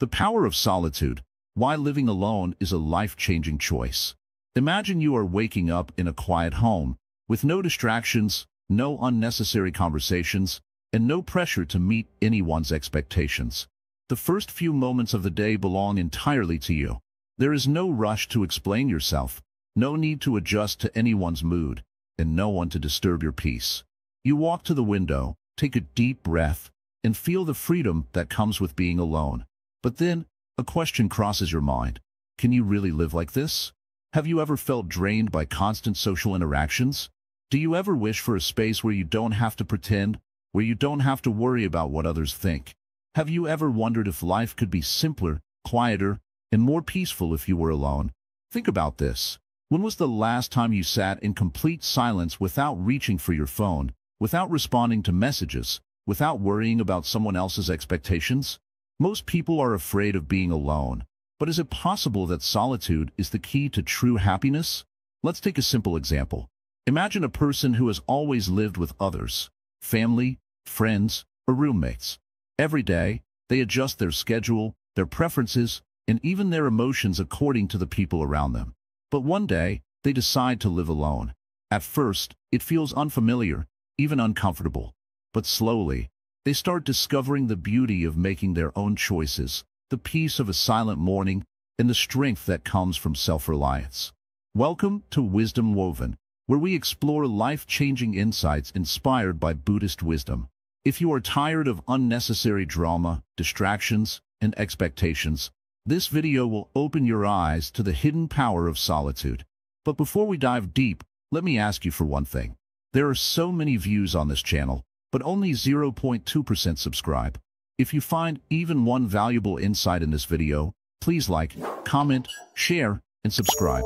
The power of solitude. Why living alone is a life-changing choice. Imagine you are waking up in a quiet home, with no distractions, no unnecessary conversations, and no pressure to meet anyone's expectations. The first few moments of the day belong entirely to you. There is no rush to explain yourself, no need to adjust to anyone's mood, and no one to disturb your peace. You walk to the window, take a deep breath, and feel the freedom that comes with being alone. But then, a question crosses your mind. Can you really live like this? Have you ever felt drained by constant social interactions? Do you ever wish for a space where you don't have to pretend, where you don't have to worry about what others think? Have you ever wondered if life could be simpler, quieter, and more peaceful if you were alone? Think about this. When was the last time you sat in complete silence without reaching for your phone, without responding to messages, without worrying about someone else's expectations? Most people are afraid of being alone. But is it possible that solitude is the key to true happiness? Let's take a simple example. Imagine a person who has always lived with others, family, friends, or roommates. Every day, they adjust their schedule, their preferences, and even their emotions according to the people around them. But one day, they decide to live alone. At first, it feels unfamiliar, even uncomfortable. But slowly, they start discovering the beauty of making their own choices, the peace of a silent morning, and the strength that comes from self-reliance. Welcome to Wisdom Woven, where we explore life-changing insights inspired by Buddhist wisdom. If you are tired of unnecessary drama, distractions, and expectations, this video will open your eyes to the hidden power of solitude. But before we dive deep, let me ask you for one thing. There are so many views on this channel, but only 0.2% subscribe. If you find even one valuable insight in this video, please like, comment, share, and subscribe.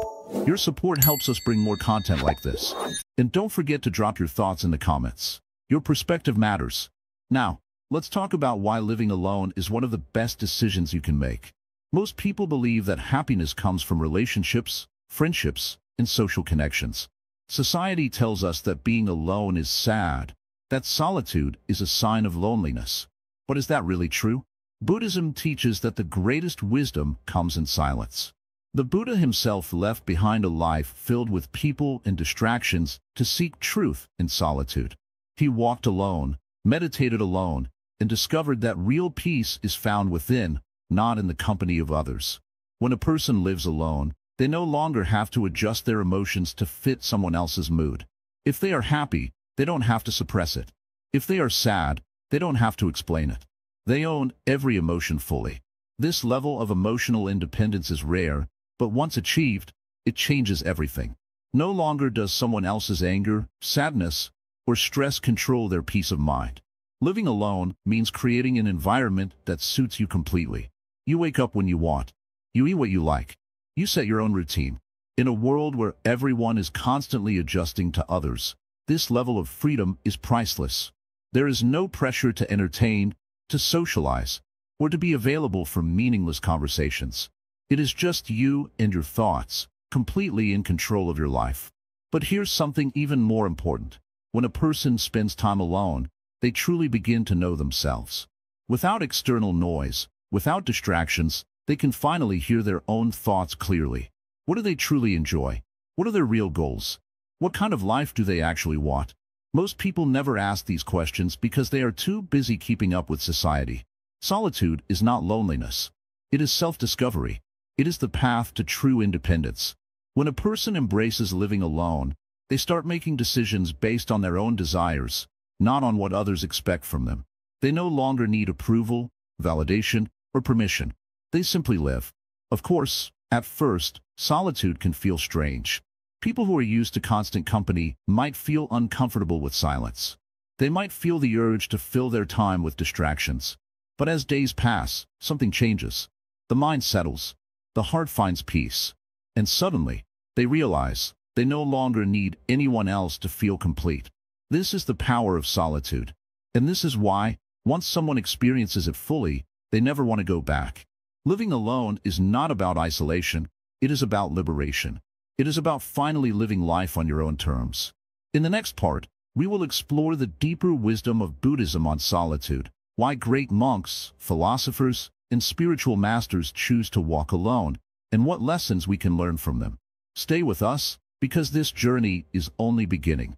Your support helps us bring more content like this. And don't forget to drop your thoughts in the comments. Your perspective matters. Now, let's talk about why living alone is one of the best decisions you can make. Most people believe that happiness comes from relationships, friendships, and social connections. Society tells us that being alone is sad, that solitude is a sign of loneliness. But is that really true? Buddhism teaches that the greatest wisdom comes in silence. The Buddha himself left behind a life filled with people and distractions to seek truth in solitude. He walked alone, meditated alone, and discovered that real peace is found within, not in the company of others. When a person lives alone, they no longer have to adjust their emotions to fit someone else's mood. If they are happy, they don't have to suppress it. If they are sad, they don't have to explain it. They own every emotion fully. This level of emotional independence is rare, but once achieved, it changes everything. No longer does someone else's anger, sadness, or stress control their peace of mind. Living alone means creating an environment that suits you completely. You wake up when you want. You eat what you like. You set your own routine. In a world where everyone is constantly adjusting to others, this level of freedom is priceless. There is no pressure to entertain, to socialize, or to be available for meaningless conversations. It is just you and your thoughts, completely in control of your life. But here's something even more important. When a person spends time alone, they truly begin to know themselves. Without external noise, without distractions, they can finally hear their own thoughts clearly. What do they truly enjoy? What are their real goals? What kind of life do they actually want? Most people never ask these questions because they are too busy keeping up with society. Solitude is not loneliness. It is self-discovery. It is the path to true independence. When a person embraces living alone, they start making decisions based on their own desires, not on what others expect from them. They no longer need approval, validation, or permission. They simply live. Of course, at first, solitude can feel strange. People who are used to constant company might feel uncomfortable with silence. They might feel the urge to fill their time with distractions. But as days pass, something changes. The mind settles. The heart finds peace. And suddenly, they realize they no longer need anyone else to feel complete. This is the power of solitude. And this is why, once someone experiences it fully, they never want to go back. Living alone is not about isolation. It is about liberation. It is about finally living life on your own terms. In the next part, we will explore the deeper wisdom of Buddhism on solitude, why great monks, philosophers, and spiritual masters choose to walk alone, and what lessons we can learn from them. Stay with us, because this journey is only beginning.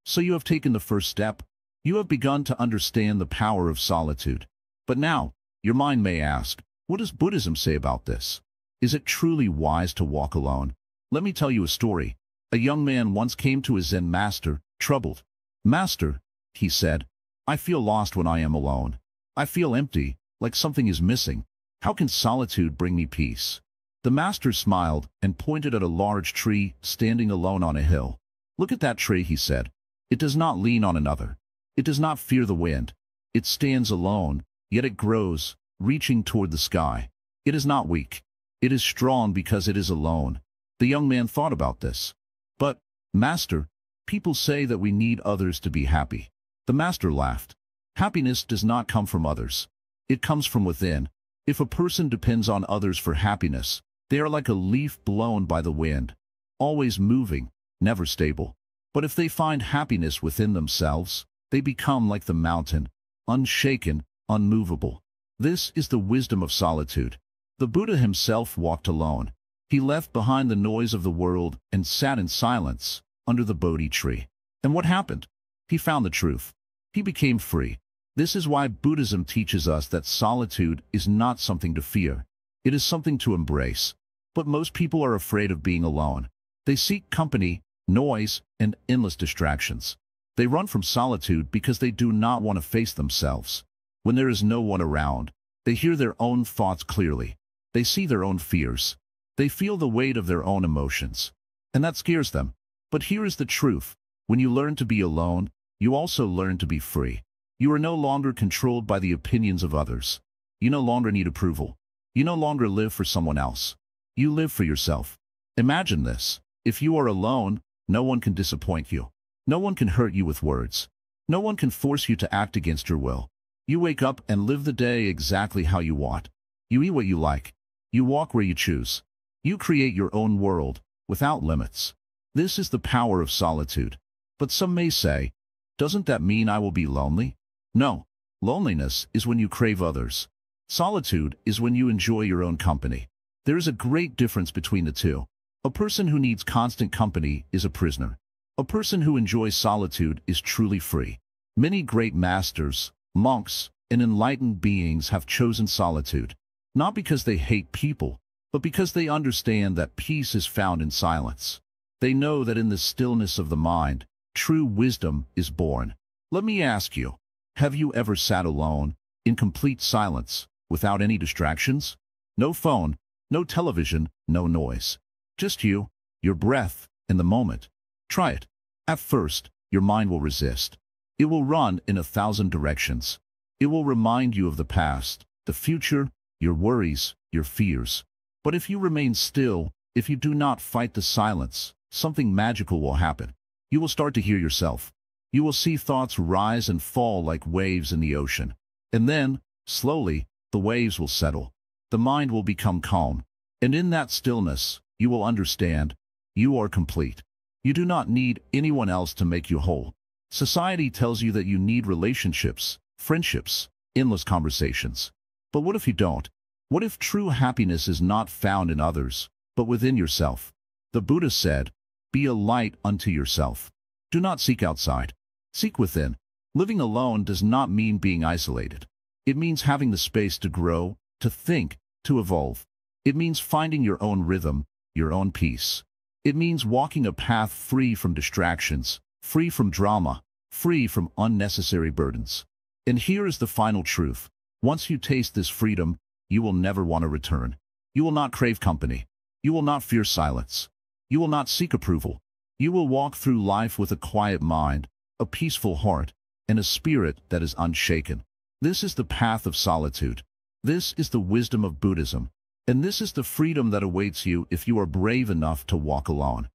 So you have taken the first step. You have begun to understand the power of solitude. But now, your mind may ask, what does Buddhism say about this? Is it truly wise to walk alone? Let me tell you a story. A young man once came to his Zen master, troubled. "Master," he said, "I feel lost when I am alone. I feel empty, like something is missing. How can solitude bring me peace?" The master smiled and pointed at a large tree standing alone on a hill. "Look at that tree," he said. "It does not lean on another. It does not fear the wind. It stands alone, yet it grows, reaching toward the sky. It is not weak. It is strong because it is alone." The young man thought about this. "But, Master, people say that we need others to be happy." The master laughed. "Happiness does not come from others. It comes from within. If a person depends on others for happiness, they are like a leaf blown by the wind, always moving, never stable. But if they find happiness within themselves, they become like the mountain, unshaken, unmovable. This is the wisdom of solitude. The Buddha himself walked alone. He left behind the noise of the world and sat in silence under the Bodhi tree. And what happened? He found the truth. He became free. This is why Buddhism teaches us that solitude is not something to fear. It is something to embrace. But most people are afraid of being alone. They seek company, noise, and endless distractions. They run from solitude because they do not want to face themselves. When there is no one around, they hear their own thoughts clearly. They see their own fears. They feel the weight of their own emotions. And that scares them. But here is the truth. When you learn to be alone, you also learn to be free. You are no longer controlled by the opinions of others. You no longer need approval. You no longer live for someone else. You live for yourself. Imagine this. If you are alone, no one can disappoint you. No one can hurt you with words. No one can force you to act against your will. You wake up and live the day exactly how you want. You eat what you like. You walk where you choose. You create your own world, without limits. This is the power of solitude. But some may say, doesn't that mean I will be lonely? No. Loneliness is when you crave others. Solitude is when you enjoy your own company. There is a great difference between the two. A person who needs constant company is a prisoner. A person who enjoys solitude is truly free. Many great masters, monks, and enlightened beings have chosen solitude, not because they hate people, but because they understand that peace is found in silence. They know that in the stillness of the mind, true wisdom is born. Let me ask you, have you ever sat alone, in complete silence, without any distractions? No phone, no television, no noise. Just you, your breath, and the moment. Try it. At first, your mind will resist. It will run in 1,000 directions. It will remind you of the past, the future, your worries, your fears. But if you remain still, if you do not fight the silence, something magical will happen. You will start to hear yourself. You will see thoughts rise and fall like waves in the ocean. And then, slowly, the waves will settle. The mind will become calm. And in that stillness, you will understand, you are complete. You do not need anyone else to make you whole. Society tells you that you need relationships, friendships, endless conversations. But what if you don't? What if true happiness is not found in others, but within yourself? The Buddha said, be a light unto yourself. Do not seek outside. Seek within. Living alone does not mean being isolated. It means having the space to grow, to think, to evolve. It means finding your own rhythm, your own peace. It means walking a path free from distractions, free from drama, free from unnecessary burdens. And here is the final truth. Once you taste this freedom, you will never want to return. You will not crave company. You will not fear silence. You will not seek approval. You will walk through life with a quiet mind, a peaceful heart, and a spirit that is unshaken. This is the path of solitude. This is the wisdom of Buddhism. And this is the freedom that awaits you if you are brave enough to walk alone.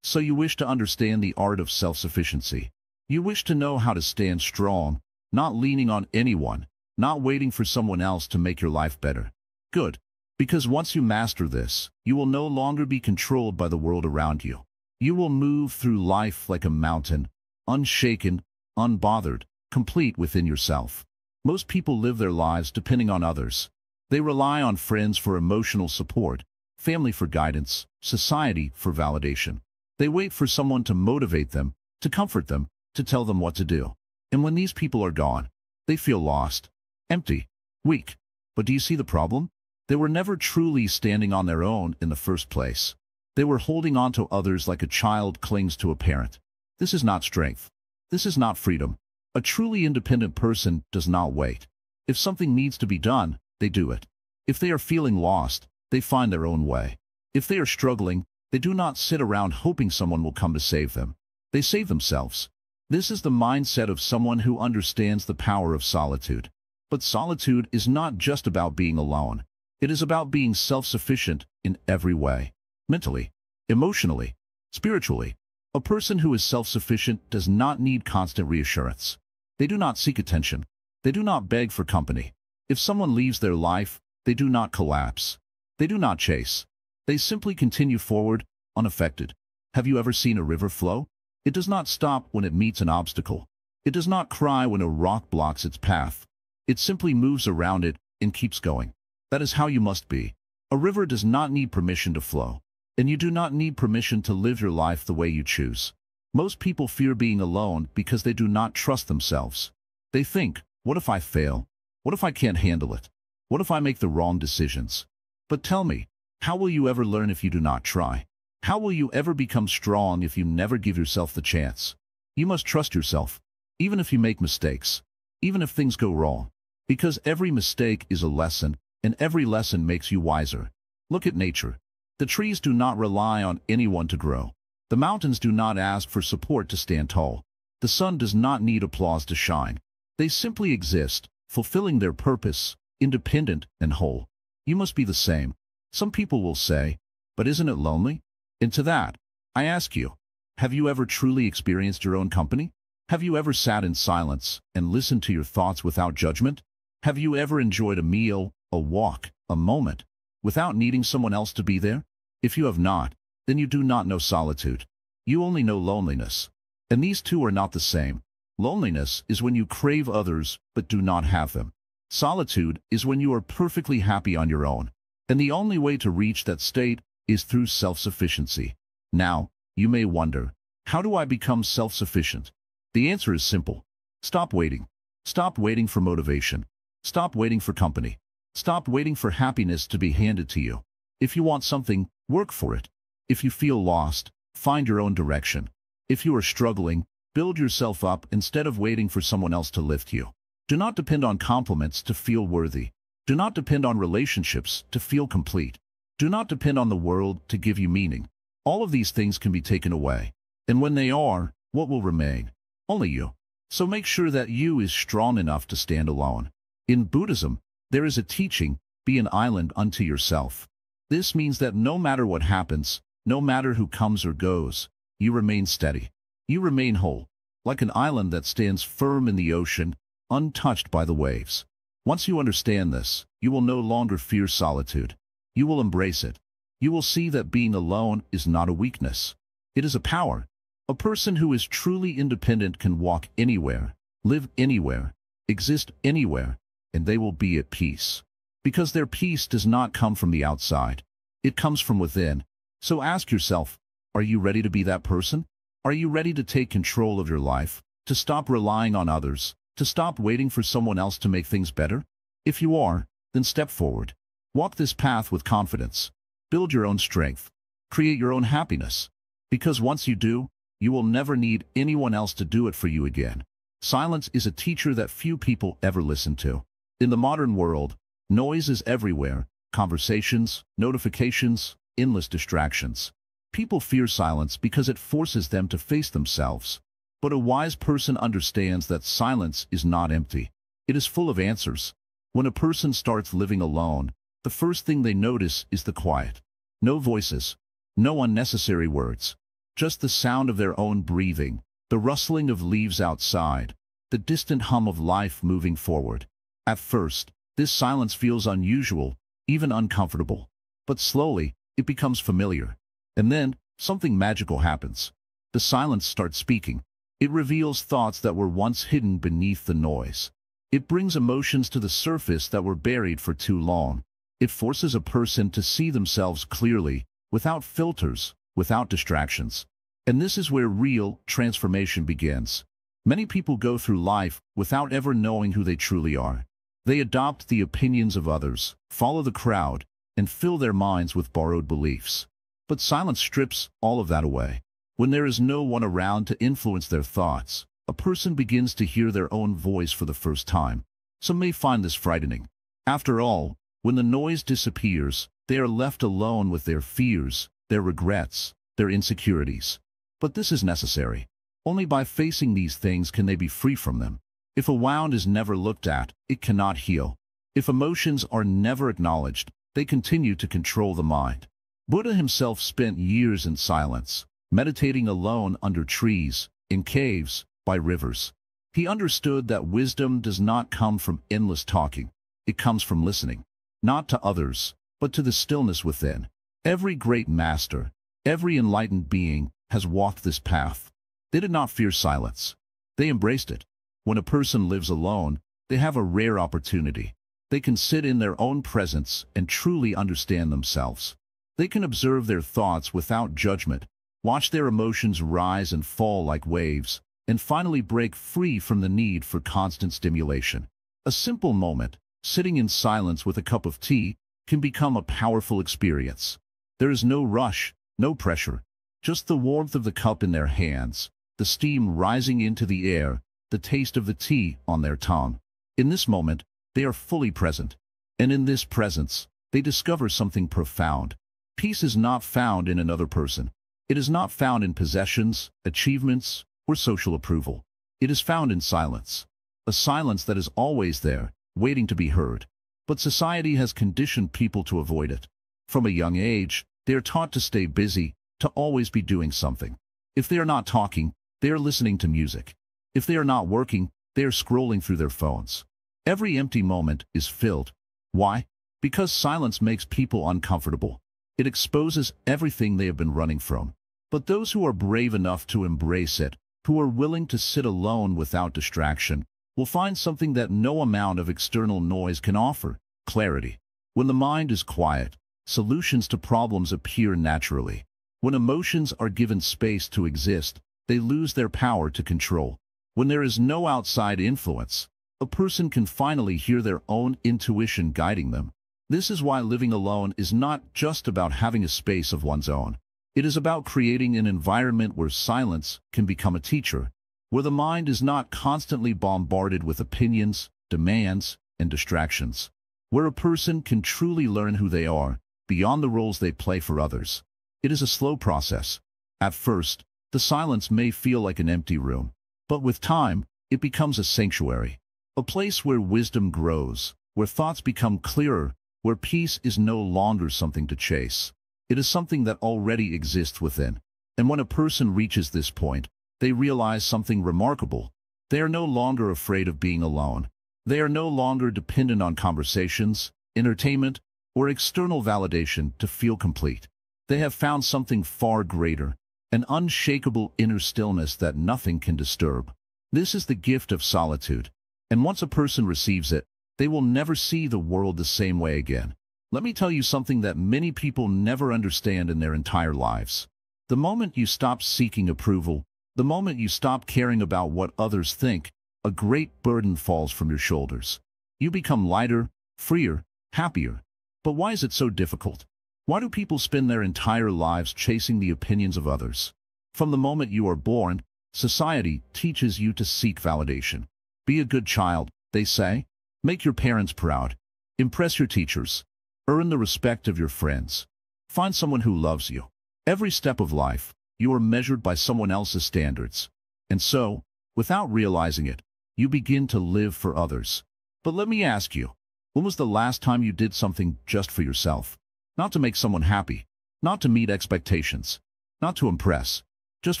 So you wish to understand the art of self-sufficiency. You wish to know how to stand strong, not leaning on anyone, not waiting for someone else to make your life better. Good. Because once you master this, you will no longer be controlled by the world around you. You will move through life like a mountain, unshaken, unbothered, complete within yourself. Most people live their lives depending on others. They rely on friends for emotional support, family for guidance, society for validation. They wait for someone to motivate them, to comfort them, to tell them what to do. And when these people are gone, they feel lost, empty, weak. But do you see the problem? They were never truly standing on their own in the first place. They were holding on to others like a child clings to a parent. This is not strength. This is not freedom. A truly independent person does not wait. If something needs to be done, they do it. If they are feeling lost, they find their own way. If they are struggling, they do not sit around hoping someone will come to save them. They save themselves. This is the mindset of someone who understands the power of solitude. But solitude is not just about being alone. It is about being self-sufficient in every way. Mentally, emotionally, spiritually. A person who is self-sufficient does not need constant reassurance. They do not seek attention. They do not beg for company. If someone leaves their life, they do not collapse. They do not chase. They simply continue forward, unaffected. Have you ever seen a river flow? It does not stop when it meets an obstacle. It does not cry when a rock blocks its path. It simply moves around it and keeps going. That is how you must be. A river does not need permission to flow, and you do not need permission to live your life the way you choose. Most people fear being alone because they do not trust themselves. They think, what if I fail? What if I can't handle it? What if I make the wrong decisions? But tell me, how will you ever learn if you do not try? How will you ever become strong if you never give yourself the chance? You must trust yourself, even if you make mistakes, even if things go wrong. Because every mistake is a lesson, and every lesson makes you wiser. Look at nature. The trees do not rely on anyone to grow. The mountains do not ask for support to stand tall. The sun does not need applause to shine. They simply exist, fulfilling their purpose, independent and whole. You must be the same. Some people will say, but isn't it lonely? And to that, I ask you, have you ever truly experienced your own company? Have you ever sat in silence and listened to your thoughts without judgment? Have you ever enjoyed a meal, a walk, a moment, without needing someone else to be there? If you have not, then you do not know solitude. You only know loneliness. And these two are not the same. Loneliness is when you crave others but do not have them. Solitude is when you are perfectly happy on your own. And the only way to reach that state is through self-sufficiency. Now, you may wonder, how do I become self-sufficient? The answer is simple. Stop waiting. Stop waiting for motivation. Stop waiting for company. Stop waiting for happiness to be handed to you. If you want something, work for it. If you feel lost, find your own direction. If you are struggling, build yourself up instead of waiting for someone else to lift you. Do not depend on compliments to feel worthy. Do not depend on relationships to feel complete. Do not depend on the world to give you meaning. All of these things can be taken away. And when they are, what will remain? Only you. So make sure that you is strong enough to stand alone. In Buddhism, there is a teaching, be an island unto yourself. This means that no matter what happens, no matter who comes or goes, you remain steady. You remain whole, like an island that stands firm in the ocean, untouched by the waves. Once you understand this, you will no longer fear solitude. You will embrace it. You will see that being alone is not a weakness. It is a power. A person who is truly independent can walk anywhere, live anywhere, exist anywhere, and they will be at peace. Because their peace does not come from the outside. It comes from within. So ask yourself, are you ready to be that person? Are you ready to take control of your life, to stop relying on others, to stop waiting for someone else to make things better? If you are, then step forward. Walk this path with confidence. Build your own strength. Create your own happiness. Because once you do, you will never need anyone else to do it for you again. Silence is a teacher that few people ever listen to. In the modern world, noise is everywhere. Conversations, notifications, endless distractions. People fear silence because it forces them to face themselves. But a wise person understands that silence is not empty. It is full of answers. When a person starts living alone, the first thing they notice is the quiet. No voices, no unnecessary words. Just the sound of their own breathing, the rustling of leaves outside, the distant hum of life moving forward. At first, this silence feels unusual, even uncomfortable. But slowly, it becomes familiar. And then, something magical happens. The silence starts speaking. It reveals thoughts that were once hidden beneath the noise. It brings emotions to the surface that were buried for too long. It forces a person to see themselves clearly, without filters, without distractions. And this is where real transformation begins. Many people go through life without ever knowing who they truly are. They adopt the opinions of others, follow the crowd, and fill their minds with borrowed beliefs. But silence strips all of that away. When there is no one around to influence their thoughts, a person begins to hear their own voice for the first time. Some may find this frightening. After all, when the noise disappears, they are left alone with their fears, their regrets, their insecurities. But this is necessary. Only by facing these things can they be free from them. If a wound is never looked at, it cannot heal. If emotions are never acknowledged, they continue to control the mind. Buddha himself spent years in silence, meditating alone under trees, in caves, by rivers. He understood that wisdom does not come from endless talking. It comes from listening, not to others, but to the stillness within. Every great master, every enlightened being, has walked this path. They did not fear silence. They embraced it. When a person lives alone, they have a rare opportunity. They can sit in their own presence and truly understand themselves. They can observe their thoughts without judgment, watch their emotions rise and fall like waves, and finally break free from the need for constant stimulation. A simple moment, sitting in silence with a cup of tea, can become a powerful experience. There is no rush, no pressure, just the warmth of the cup in their hands, the steam rising into the air, the taste of the tea on their tongue. In this moment, they are fully present. And in this presence, they discover something profound. Peace is not found in another person. It is not found in possessions, achievements, or social approval. It is found in silence. A silence that is always there, waiting to be heard. But society has conditioned people to avoid it. From a young age, they are taught to stay busy, to always be doing something. If they are not talking, they are listening to music. If they are not working, they are scrolling through their phones. Every empty moment is filled. Why? Because silence makes people uncomfortable. It exposes everything they have been running from. But those who are brave enough to embrace it, who are willing to sit alone without distraction, will find something that no amount of external noise can offer: clarity. When the mind is quiet, solutions to problems appear naturally. When emotions are given space to exist, they lose their power to control. When there is no outside influence, a person can finally hear their own intuition guiding them. This is why living alone is not just about having a space of one's own. It is about creating an environment where silence can become a teacher, where the mind is not constantly bombarded with opinions, demands, and distractions, where a person can truly learn who they are, beyond the roles they play for others. It is a slow process. At first, the silence may feel like an empty room, but with time, it becomes a sanctuary, a place where wisdom grows, where thoughts become clearer, where peace is no longer something to chase. It is something that already exists within. And when a person reaches this point, they realize something remarkable. They are no longer afraid of being alone. They are no longer dependent on conversations, entertainment, or external validation to feel complete. They have found something far greater, an unshakable inner stillness that nothing can disturb. This is the gift of solitude. And once a person receives it, they will never see the world the same way again. Let me tell you something that many people never understand in their entire lives. The moment you stop seeking approval, the moment you stop caring about what others think, a great burden falls from your shoulders. You become lighter, freer, happier. But why is it so difficult? Why do people spend their entire lives chasing the opinions of others? From the moment you are born, society teaches you to seek validation. Be a good child, they say. Make your parents proud. Impress your teachers. Earn the respect of your friends. Find someone who loves you. Every step of life, you are measured by someone else's standards. And so, without realizing it, you begin to live for others. But let me ask you, when was the last time you did something just for yourself? Not to make someone happy, not to meet expectations, not to impress, just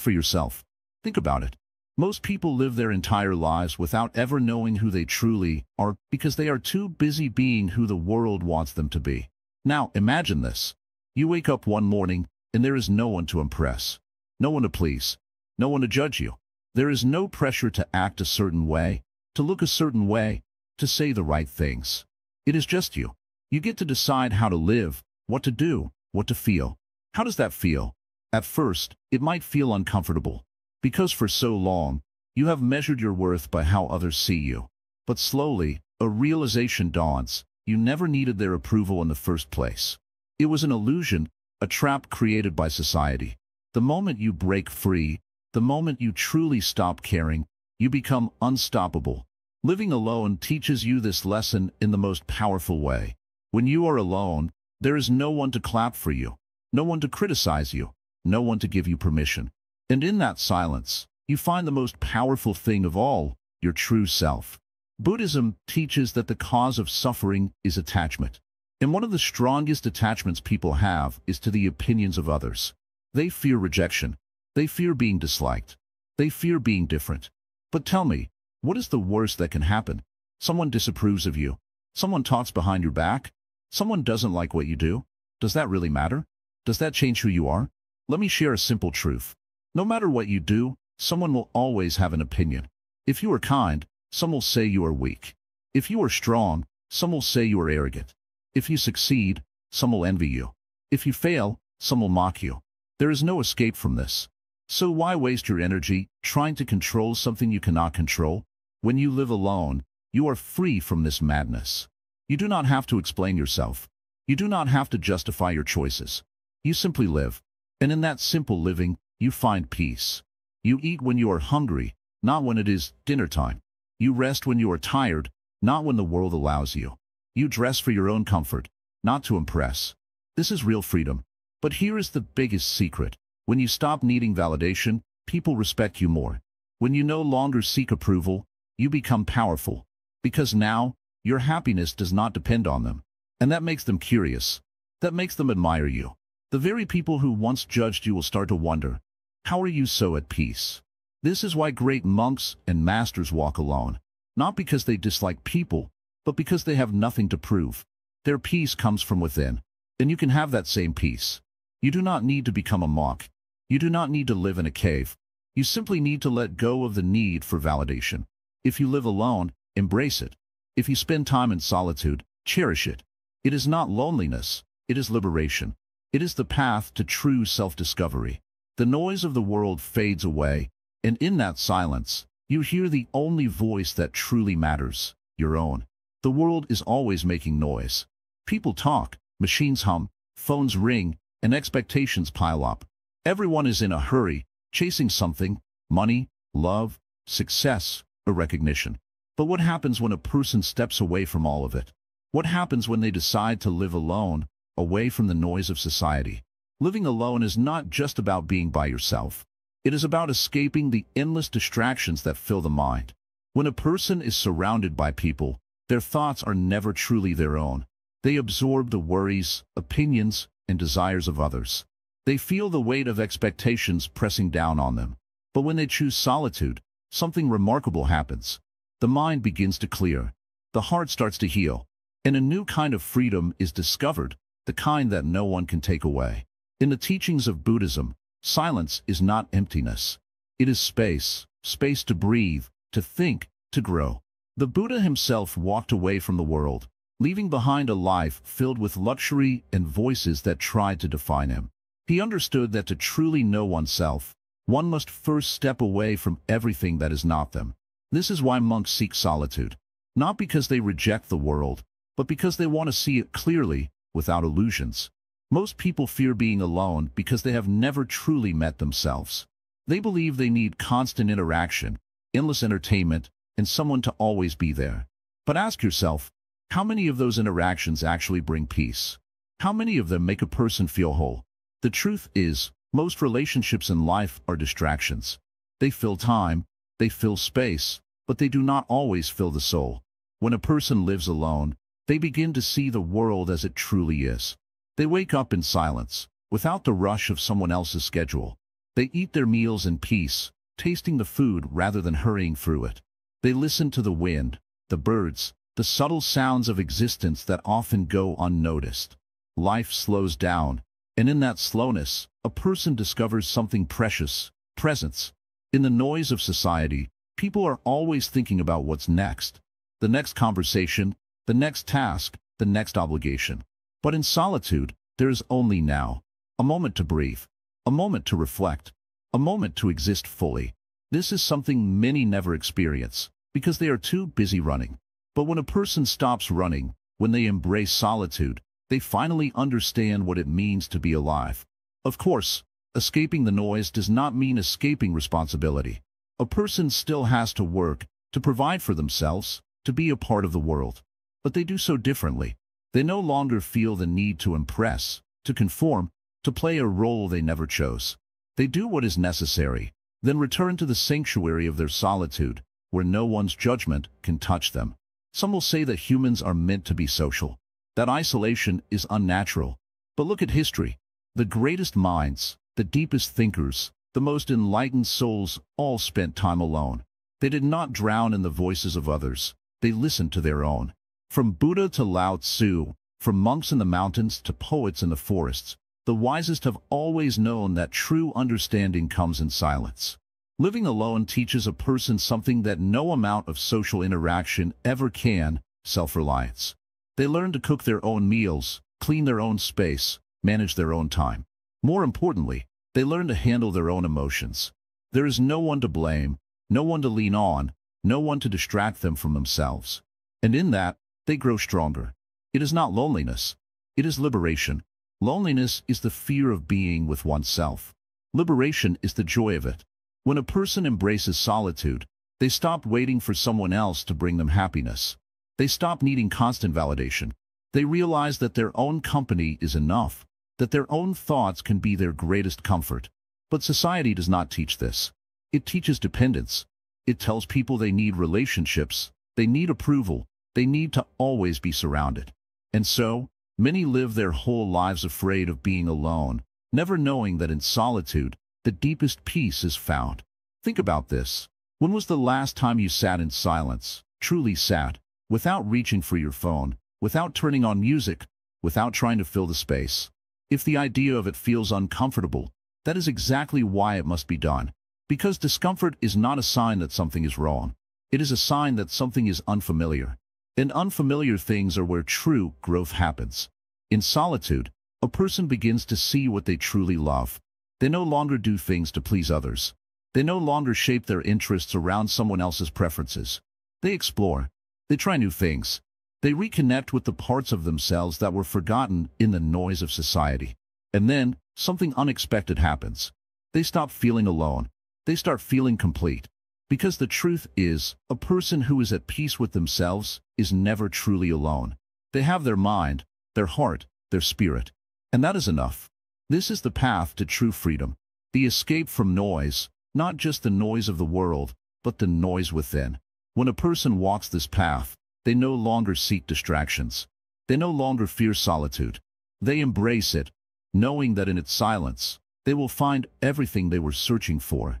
for yourself. Think about it. Most people live their entire lives without ever knowing who they truly are because they are too busy being who the world wants them to be. Now, imagine this. You wake up one morning and there is no one to impress, no one to please, no one to judge you. There is no pressure to act a certain way, to look a certain way, to say the right things. It is just you. You get to decide how to live, what to do, what to feel. How does that feel? At first, it might feel uncomfortable, because for so long, you have measured your worth by how others see you. But slowly, a realization dawns. You never needed their approval in the first place. It was an illusion, a trap created by society. The moment you break free, the moment you truly stop caring, you become unstoppable. Living alone teaches you this lesson in the most powerful way. When you are alone, there is no one to clap for you, no one to criticize you, no one to give you permission. And in that silence, you find the most powerful thing of all, your true self. Buddhism teaches that the cause of suffering is attachment. And one of the strongest attachments people have is to the opinions of others. They fear rejection. They fear being disliked. They fear being different. But tell me, what is the worst that can happen? Someone disapproves of you. Someone talks behind your back. Someone doesn't like what you do. Does that really matter? Does that change who you are? Let me share a simple truth. No matter what you do, someone will always have an opinion. If you are kind, some will say you are weak. If you are strong, some will say you are arrogant. If you succeed, some will envy you. If you fail, some will mock you. There is no escape from this. So why waste your energy trying to control something you cannot control? When you live alone, you are free from this madness. You do not have to explain yourself. You do not have to justify your choices. You simply live. And in that simple living, you find peace. You eat when you are hungry, not when it is dinner time. You rest when you are tired, not when the world allows you. You dress for your own comfort, not to impress. This is real freedom. But here is the biggest secret. When you stop needing validation, people respect you more. When you no longer seek approval, you become powerful. Because now, your happiness does not depend on them. And that makes them curious. That makes them admire you. The very people who once judged you will start to wonder, how are you so at peace? This is why great monks and masters walk alone. Not because they dislike people, but because they have nothing to prove. Their peace comes from within. And you can have that same peace. You do not need to become a monk. You do not need to live in a cave. You simply need to let go of the need for validation. If you live alone, embrace it. If you spend time in solitude, cherish it. It is not loneliness. It is liberation. It is the path to true self-discovery. The noise of the world fades away, and in that silence, you hear the only voice that truly matters, your own. The world is always making noise. People talk, machines hum, phones ring, and expectations pile up. Everyone is in a hurry, chasing something, money, love, success, or recognition. But what happens when a person steps away from all of it? What happens when they decide to live alone, away from the noise of society? Living alone is not just about being by yourself. It is about escaping the endless distractions that fill the mind. When a person is surrounded by people, their thoughts are never truly their own. They absorb the worries, opinions, and desires of others. They feel the weight of expectations pressing down on them. But when they choose solitude, something remarkable happens. The mind begins to clear. The heart starts to heal. And a new kind of freedom is discovered, the kind that no one can take away. In the teachings of Buddhism, silence is not emptiness. It is space, space to breathe, to think, to grow. The Buddha himself walked away from the world, leaving behind a life filled with luxury and voices that tried to define him. He understood that to truly know oneself, one must first step away from everything that is not them. This is why monks seek solitude, not because they reject the world, but because they want to see it clearly, without illusions. Most people fear being alone because they have never truly met themselves. They believe they need constant interaction, endless entertainment, and someone to always be there. But ask yourself, how many of those interactions actually bring peace? How many of them make a person feel whole? The truth is, most relationships in life are distractions. They fill time, they fill space, but they do not always fill the soul. When a person lives alone, they begin to see the world as it truly is. They wake up in silence, without the rush of someone else's schedule. They eat their meals in peace, tasting the food rather than hurrying through it. They listen to the wind, the birds, the subtle sounds of existence that often go unnoticed. Life slows down, and in that slowness, a person discovers something precious, presence. In the noise of society, people are always thinking about what's next. the next conversation, the next task, the next obligation. But in solitude, there is only now, a moment to breathe, a moment to reflect, a moment to exist fully. This is something many never experience, because they are too busy running. But when a person stops running, when they embrace solitude, they finally understand what it means to be alive. Of course, escaping the noise does not mean escaping responsibility. A person still has to work, to provide for themselves, to be a part of the world. But they do so differently. They no longer feel the need to impress, to conform, to play a role they never chose. They do what is necessary, then return to the sanctuary of their solitude, where no one's judgment can touch them. Some will say that humans are meant to be social, that isolation is unnatural. But look at history. The greatest minds, the deepest thinkers, the most enlightened souls all spent time alone. They did not drown in the voices of others. They listened to their own. From Buddha to Lao Tzu, from monks in the mountains to poets in the forests, the wisest have always known that true understanding comes in silence. Living alone teaches a person something that no amount of social interaction ever can: self-reliance. They learn to cook their own meals, clean their own space, manage their own time. More importantly, they learn to handle their own emotions. There is no one to blame, no one to lean on, no one to distract them from themselves. And in that, they grow stronger. It is not loneliness. It is liberation. Loneliness is the fear of being with oneself. Liberation is the joy of it. When a person embraces solitude, they stop waiting for someone else to bring them happiness. They stop needing constant validation. They realize that their own company is enough, that their own thoughts can be their greatest comfort. But society does not teach this. It teaches dependence. It tells people they need relationships, they need approval, they need to always be surrounded. And so, many live their whole lives afraid of being alone, never knowing that in solitude, the deepest peace is found. Think about this. When was the last time you sat in silence, truly sat, without reaching for your phone, without turning on music, without trying to fill the space? If the idea of it feels uncomfortable, that is exactly why it must be done. Because discomfort is not a sign that something is wrong. It is a sign that something is unfamiliar. And unfamiliar things are where true growth happens. In solitude, a person begins to see what they truly love. They no longer do things to please others. They no longer shape their interests around someone else's preferences. They explore. They try new things. They reconnect with the parts of themselves that were forgotten in the noise of society. And then, something unexpected happens. They stop feeling alone. They start feeling complete. Because the truth is, a person who is at peace with themselves is never truly alone. They have their mind, their heart, their spirit. And that is enough. This is the path to true freedom. The escape from noise, not just the noise of the world, but the noise within. When a person walks this path, they no longer seek distractions. They no longer fear solitude. They embrace it, knowing that in its silence, they will find everything they were searching for.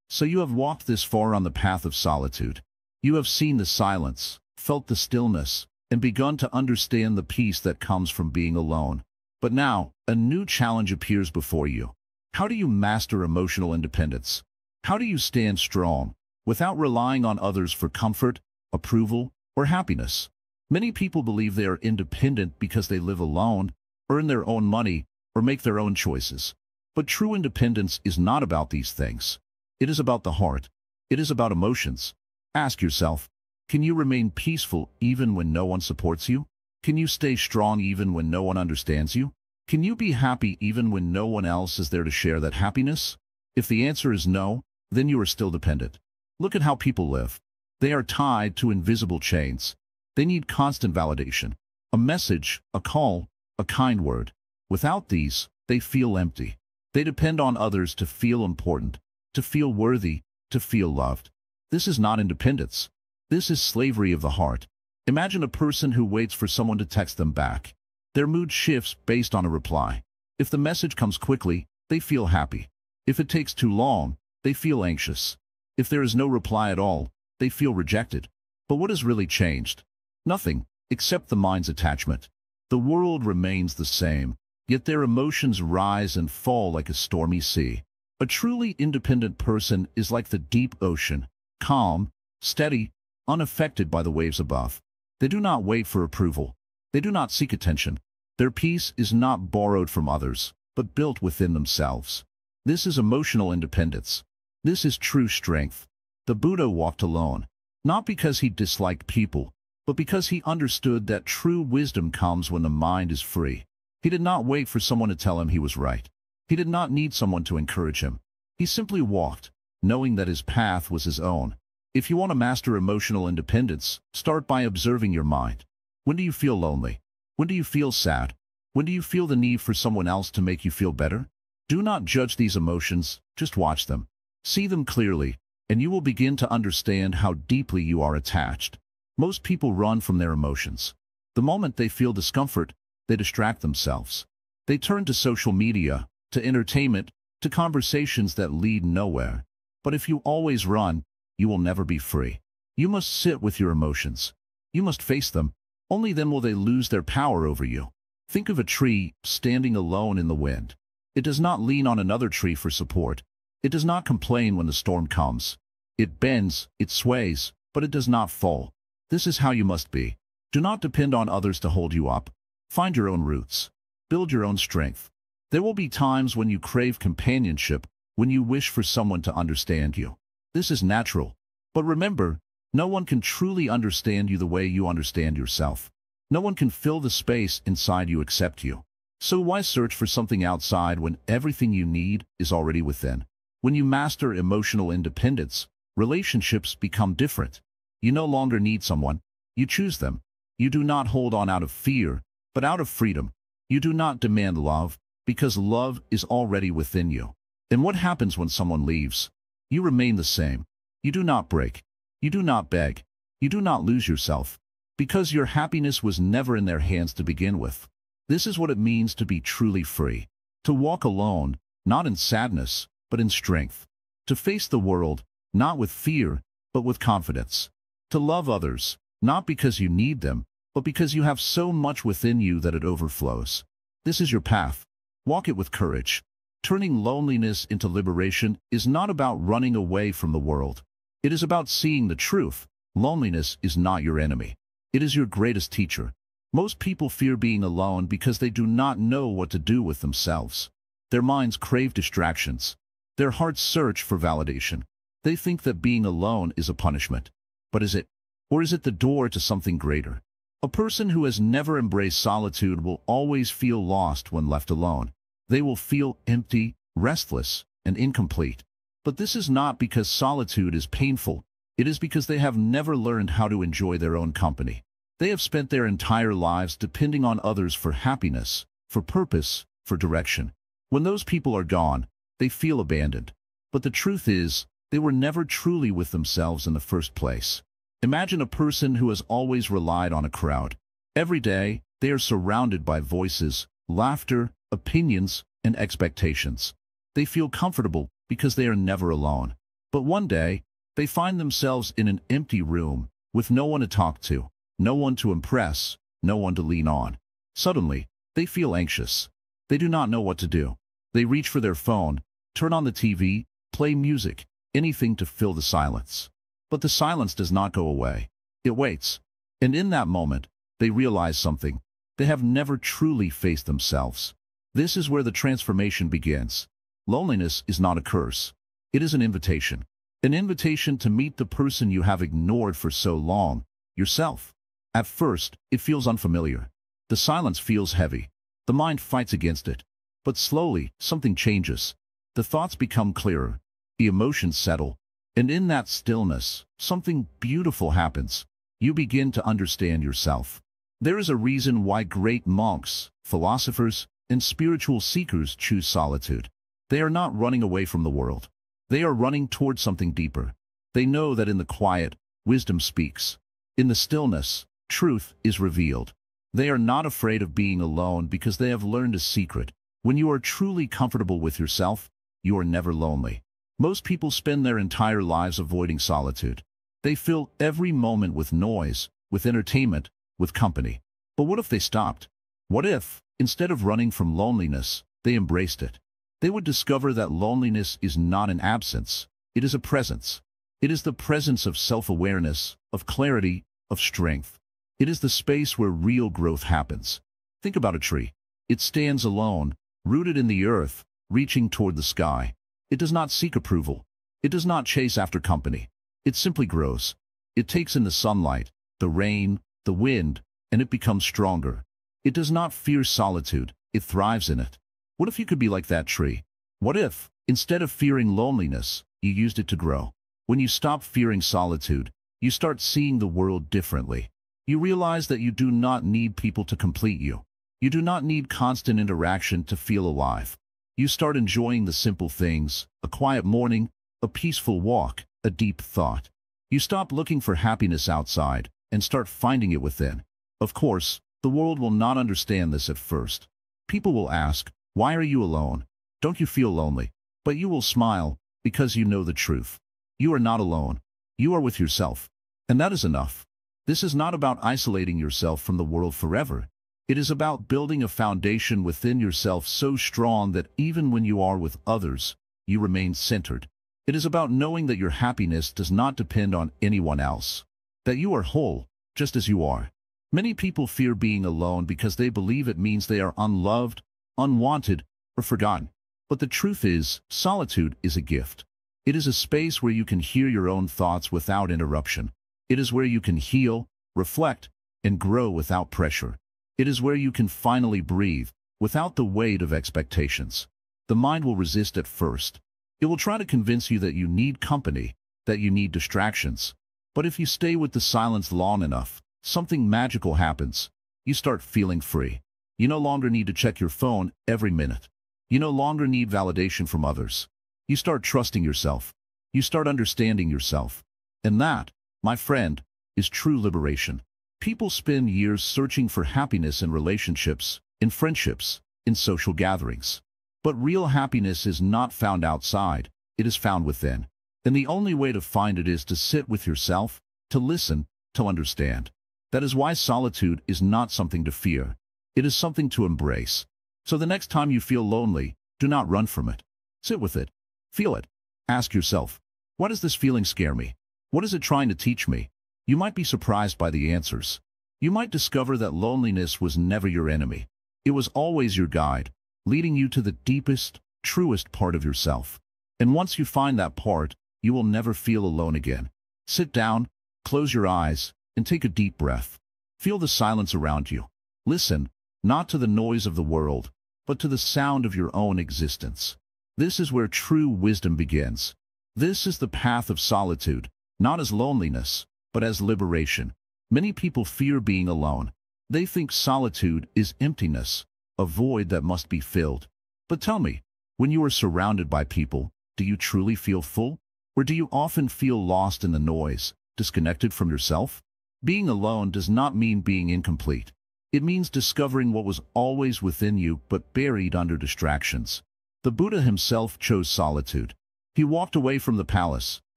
So you have walked this far on the path of solitude. You have seen the silence, felt the stillness, and begun to understand the peace that comes from being alone. But now, a new challenge appears before you. How do you master emotional independence? How do you stand strong, without relying on others for comfort, approval, or happiness? Many people believe they are independent because they live alone, earn their own money, or make their own choices. But true independence is not about these things. It is about the heart. It is about emotions. Ask yourself, can you remain peaceful even when no one supports you? Can you stay strong even when no one understands you? Can you be happy even when no one else is there to share that happiness? If the answer is no, then you are still dependent. Look at how people live. They are tied to invisible chains. They need constant validation. A message, a call, a kind word. Without these, they feel empty. They depend on others to feel important, to feel worthy, to feel loved. This is not independence. This is slavery of the heart. Imagine a person who waits for someone to text them back. Their mood shifts based on a reply. If the message comes quickly, they feel happy. If it takes too long, they feel anxious. If there is no reply at all, they feel rejected. But what has really changed? Nothing, except the mind's attachment. The world remains the same, yet their emotions rise and fall like a stormy sea. A truly independent person is like the deep ocean, calm, steady, unaffected by the waves above. They do not wait for approval. They do not seek attention. Their peace is not borrowed from others, but built within themselves. This is emotional independence. This is true strength. The Buddha walked alone, not because he disliked people, but because he understood that true wisdom comes when the mind is free. He did not wait for someone to tell him he was right. He did not need someone to encourage him. He simply walked, knowing that his path was his own. If you want to master emotional independence, start by observing your mind. When do you feel lonely? When do you feel sad? When do you feel the need for someone else to make you feel better? Do not judge these emotions, just watch them. See them clearly, and you will begin to understand how deeply you are attached. Most people run from their emotions. The moment they feel discomfort, they distract themselves. They turn to social media, to entertainment, to conversations that lead nowhere. But if you always run, you will never be free. You must sit with your emotions. You must face them. Only then will they lose their power over you. Think of a tree standing alone in the wind. It does not lean on another tree for support. It does not complain when the storm comes. It bends, it sways, but it does not fall. This is how you must be. Do not depend on others to hold you up. Find your own roots. Build your own strength. There will be times when you crave companionship, when you wish for someone to understand you. This is natural. But remember, no one can truly understand you the way you understand yourself. No one can fill the space inside you except you. So why search for something outside when everything you need is already within? When you master emotional independence, relationships become different. You no longer need someone. You choose them. You do not hold on out of fear, but out of freedom. You do not demand love, because love is already within you. And what happens when someone leaves? You remain the same. You do not break. You do not beg. You do not lose yourself, because your happiness was never in their hands to begin with. This is what it means to be truly free. To walk alone, not in sadness, but in strength. To face the world, not with fear, but with confidence. To love others, not because you need them, but because you have so much within you that it overflows. This is your path. Walk it with courage. Turning loneliness into liberation is not about running away from the world. It is about seeing the truth. Loneliness is not your enemy. It is your greatest teacher. Most people fear being alone because they do not know what to do with themselves. Their minds crave distractions. Their hearts search for validation. They think that being alone is a punishment. But is it? Or is it the door to something greater? A person who has never embraced solitude will always feel lost when left alone. They will feel empty, restless, and incomplete. But this is not because solitude is painful. It is because they have never learned how to enjoy their own company. They have spent their entire lives depending on others for happiness, for purpose, for direction. When those people are gone, they feel abandoned. But the truth is, they were never truly with themselves in the first place. Imagine a person who has always relied on a crowd. Every day, they are surrounded by voices, laughter, opinions, and expectations. They feel comfortable because they are never alone. But one day, they find themselves in an empty room, with no one to talk to, no one to impress, no one to lean on. Suddenly, they feel anxious. They do not know what to do. They reach for their phone, turn on the TV, play music, anything to fill the silence. But the silence does not go away. It waits. And in that moment, they realize something. They have never truly faced themselves. This is where the transformation begins. Loneliness is not a curse. It is an invitation. An invitation to meet the person you have ignored for so long, yourself. At first, it feels unfamiliar. The silence feels heavy. The mind fights against it. But slowly, something changes. The thoughts become clearer. The emotions settle. And in that stillness, something beautiful happens. You begin to understand yourself. There is a reason why great monks, philosophers, and spiritual seekers choose solitude. They are not running away from the world. They are running toward something deeper. They know that in the quiet, wisdom speaks. In the stillness, truth is revealed. They are not afraid of being alone because they have learned a secret. When you are truly comfortable with yourself, you are never lonely. Most people spend their entire lives avoiding solitude. They fill every moment with noise, with entertainment, with company. But what if they stopped? What if, instead of running from loneliness, they embraced it? They would discover that loneliness is not an absence, it is a presence. It is the presence of self-awareness, of clarity, of strength. It is the space where real growth happens. Think about a tree. It stands alone, rooted in the earth, reaching toward the sky. It does not seek approval. It does not chase after company. It simply grows. It takes in the sunlight, the rain, the wind, and it becomes stronger. It does not fear solitude. It thrives in it. What if you could be like that tree? What if, instead of fearing loneliness, you used it to grow? When you stop fearing solitude, you start seeing the world differently. You realize that you do not need people to complete you. You do not need constant interaction to feel alive. You start enjoying the simple things, a quiet morning, a peaceful walk, a deep thought. You stop looking for happiness outside and start finding it within. Of course, the world will not understand this at first. People will ask, "Why are you alone? Don't you feel lonely?" But you will smile because you know the truth. You are not alone. You are with yourself. And that is enough. This is not about isolating yourself from the world forever. It is about building a foundation within yourself so strong that even when you are with others, you remain centered. It is about knowing that your happiness does not depend on anyone else, that you are whole, just as you are. Many people fear being alone because they believe it means they are unloved, unwanted, or forgotten. But the truth is, solitude is a gift. It is a space where you can hear your own thoughts without interruption. It is where you can heal, reflect, and grow without pressure. It is where you can finally breathe, without the weight of expectations. The mind will resist at first. It will try to convince you that you need company, that you need distractions. But if you stay with the silence long enough, something magical happens. You start feeling free. You no longer need to check your phone every minute. You no longer need validation from others. You start trusting yourself. You start understanding yourself. And that, my friend, is true liberation. People spend years searching for happiness in relationships, in friendships, in social gatherings. But real happiness is not found outside, it is found within. And the only way to find it is to sit with yourself, to listen, to understand. That is why solitude is not something to fear. It is something to embrace. So the next time you feel lonely, do not run from it. Sit with it. Feel it. Ask yourself, why does this feeling scare me? What is it trying to teach me? You might be surprised by the answers. You might discover that loneliness was never your enemy. It was always your guide, leading you to the deepest, truest part of yourself. And once you find that part, you will never feel alone again. Sit down, close your eyes, and take a deep breath. Feel the silence around you. Listen, not to the noise of the world, but to the sound of your own existence. This is where true wisdom begins. This is the path of solitude, not as loneliness, but as liberation. Many people fear being alone. They think solitude is emptiness, a void that must be filled. But tell me, when you are surrounded by people, do you truly feel full? Or do you often feel lost in the noise, disconnected from yourself? Being alone does not mean being incomplete. It means discovering what was always within you but buried under distractions. The Buddha himself chose solitude. He walked away from the palace,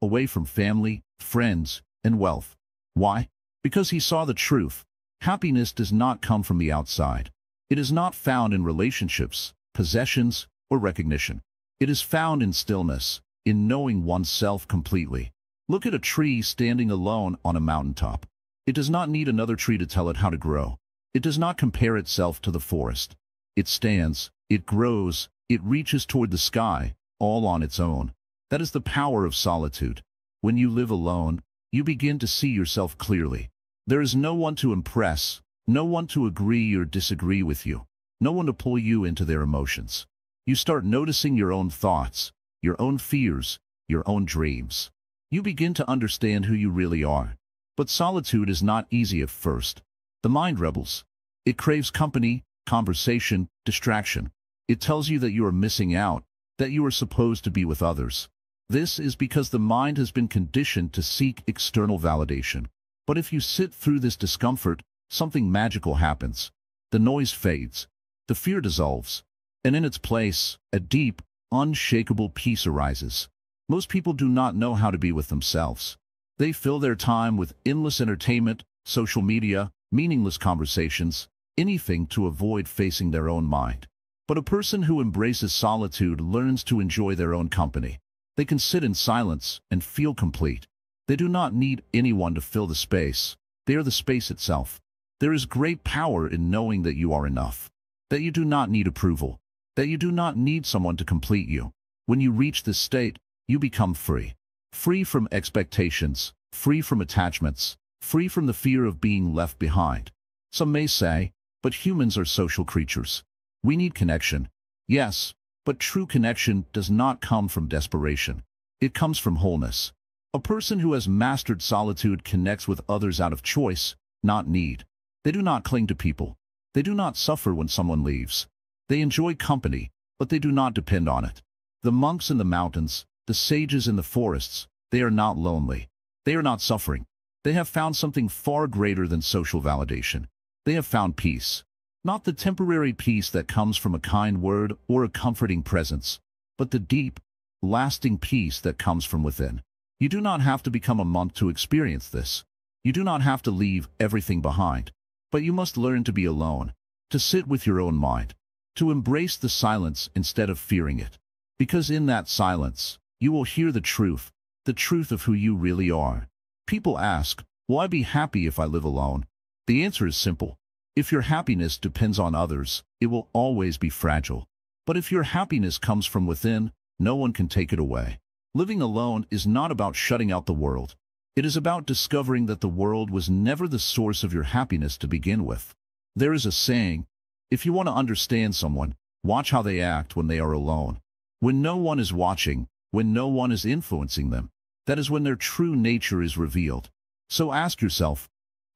away from family, friends, and wealth. Why? Because he saw the truth. Happiness does not come from the outside. It is not found in relationships, possessions, or recognition. It is found in stillness, in knowing oneself completely. Look at a tree standing alone on a mountaintop. It does not need another tree to tell it how to grow. It does not compare itself to the forest. It stands, it grows, it reaches toward the sky, all on its own. That is the power of solitude. When you live alone, you begin to see yourself clearly. There is no one to impress, no one to agree or disagree with you, no one to pull you into their emotions. You start noticing your own thoughts, your own fears, your own dreams. You begin to understand who you really are. But solitude is not easy at first. The mind rebels. It craves company, conversation, distraction. It tells you that you are missing out, that you are supposed to be with others. This is because the mind has been conditioned to seek external validation. But if you sit through this discomfort, something magical happens. The noise fades, the fear dissolves, and in its place, a deep, unshakable peace arises. Most people do not know how to be with themselves. They fill their time with endless entertainment, social media, meaningless conversations, anything to avoid facing their own mind. But a person who embraces solitude learns to enjoy their own company. They can sit in silence and feel complete. They do not need anyone to fill the space. They are the space itself. There is great power in knowing that you are enough, that you do not need approval, that you do not need someone to complete you. When you reach this state, you become free. Free from expectations, free from attachments, free from the fear of being left behind. Some may say, but humans are social creatures. We need connection. Yes, but true connection does not come from desperation. It comes from wholeness. A person who has mastered solitude connects with others out of choice, not need. They do not cling to people. They do not suffer when someone leaves. They enjoy company, but they do not depend on it. The monks in the mountains, the sages in the forests, they are not lonely. They are not suffering. They have found something far greater than social validation. They have found peace. Not the temporary peace that comes from a kind word or a comforting presence, but the deep, lasting peace that comes from within. You do not have to become a monk to experience this. You do not have to leave everything behind. But you must learn to be alone, to sit with your own mind, to embrace the silence instead of fearing it. Because in that silence, you will hear the truth of who you really are. People ask, will I be happy if I live alone? The answer is simple. If your happiness depends on others, it will always be fragile. But if your happiness comes from within, no one can take it away. Living alone is not about shutting out the world. It is about discovering that the world was never the source of your happiness to begin with. There is a saying, if you want to understand someone, watch how they act when they are alone. When no one is watching, when no one is influencing them, that is when their true nature is revealed. So ask yourself,